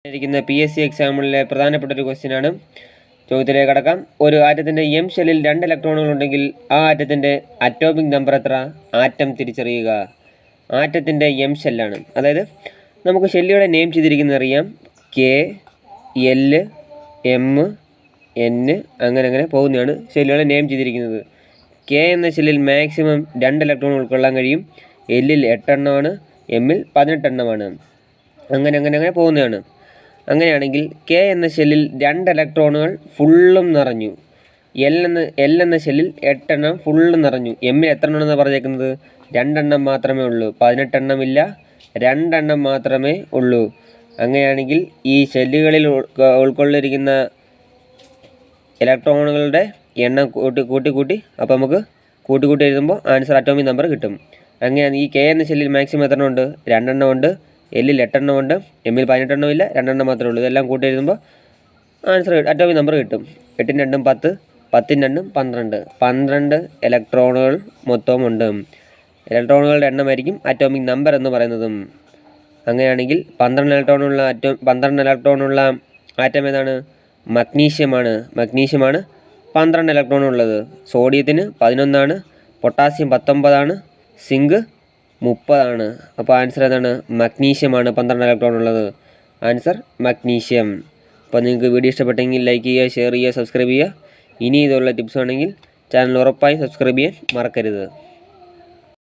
ഇരിക്കുന്ന PSC എക്സാമിലെ പ്രധാനപ്പെട്ട ഒരു ക്വസ്റ്റ്യനാണ്. ചോദ്യത്തിലേക്ക് കടക്കാം. ഒരു ആറ്റത്തിൻ്റെ M ഷെല്ലിൽ 2 ഇലക്ട്രോണുകൾ ഉണ്ടെങ്കിൽ ആ ആറ്റത്തിൻ്റെ അറ്റോമിക് നമ്പർ എത്ര? ആറ്റം തിരിച്ചറിയുക. ആറ്റത്തിൻ്റെ M ഷെല്ലാണ്. അതായത് നമുക്ക് ഷെല്ലുകളെ നെയിം ചെയ്തിരിക്കുന്നത് അറിയാം. K, L, M, N അങ്ങനെ പോകുന്നതാണ് ഷെല്ലുകളെ നെയിം ചെയ്തിരിക്കുന്നത്. K എന്ന ഷെല്ലിൽ മാക്സിമം 2 ഇലക്ട്രോൺ ഉൾക്കൊള്ളാൻ കഴിയും. Lൽ 8 എണ്ണമാണ്, Mൽ 18 എണ്ണമാണ്. അങ്ങനെ പോകുന്നതാണ്. അങ്ങനെയാണെങ്കിൽ K എന്ന ഷെല്ലിൽ 2 ഇലക്ട്രോണുകൾ ഫുള്ളും നിറഞ്ഞു. L എന്ന ഷെല്ലിൽ 8 എണ്ണം ഫുള്ളും നിറഞ്ഞു. Mൽ എത്ര എണ്ണമെന്ന് പറഞ്ഞേക്കുന്നത്? 2 എണ്ണം മാത്രമേ ഉള്ളൂ. 18 എണ്ണമില്ല, 2 എണ്ണം മാത്രമേ ഉള്ളൂ. അങ്ങനെയാണെങ്കിൽ ഈ ഷെല്ലുകളിൽ ഉൾക്കൊള്ളിരിക്കുന്ന ഇലക്ട്രോണുകളുടെ എണ്ണം കൂട്ടി അപ്പോൾ നമുക്ക് കൂട്ടി എഴുതുമ്പോൾ ആൻസർ അറ്റോമിക് നമ്പർ കിട്ടും. അങ്ങനെയാണ് ഈ K എന്ന ഷെല്ലിൽ മാക്സിമം എത്ര എണ്ണം ഉണ്ട്? 2 എണ്ണം ഉണ്ട്. Lൽ 8 എണ്ണം ഉണ്ട്. Mൽ 18 എണ്ണം ഇല്ല, 2 എണ്ണം മാത്രമേ ഉള്ളൂ. ഇതെല്ലാം കൂട്ടി എഴുതുമ്പോൾ ആൻസർ അറ്റോമിക് നമ്പർ കിട്ടും. 8 2 10, 10 2 12, 12 ഇലക്ട്രോണുകൾ മൊത്തമുണ്ട്. ഇലക്ട്രോണുകളുടെ എണ്ണമായിരിക്കും അറ്റോമിക് നമ്പർ എന്ന് പറയുന്നതും. അങ്ങനെയാണെങ്കിൽ 12 ഇലക്ട്രോണുള്ള ആറ്റം ഏതാണ്? മഗ്നീഷ്യമാണ്. 12 ഇലക്ട്രോൺ ഉള്ളത്. സോഡിയത്തിന് 11 ആണ്, പൊട്ടാസ്യം 19 സിങ്ക് 30. അപ്പോൾ ആൻസർ ഏതാണ്? മഗ്നീഷ്യമാണ് 12 ഇലക്ട്രോൺ ഉള്ളത്. Answer magnesium. അപ്പോൾ നിങ്ങൾക്ക് വീഡിയോ ഇഷ്ടപ്പെട്ടെങ്കിൽ ലൈക്ക് ചെയ്യുക, ഷെയർ ചെയ്യുക, സബ്സ്ക്രൈബ് ചെയ്യുക. ഇനി ഇതുള്ള ടിപ്സ് വേണമെങ്കിൽ ചാനൽ ഉറപ്പായും സബ്സ്ക്രൈബ് ചെയ്യാൻ മറക്കരുത്.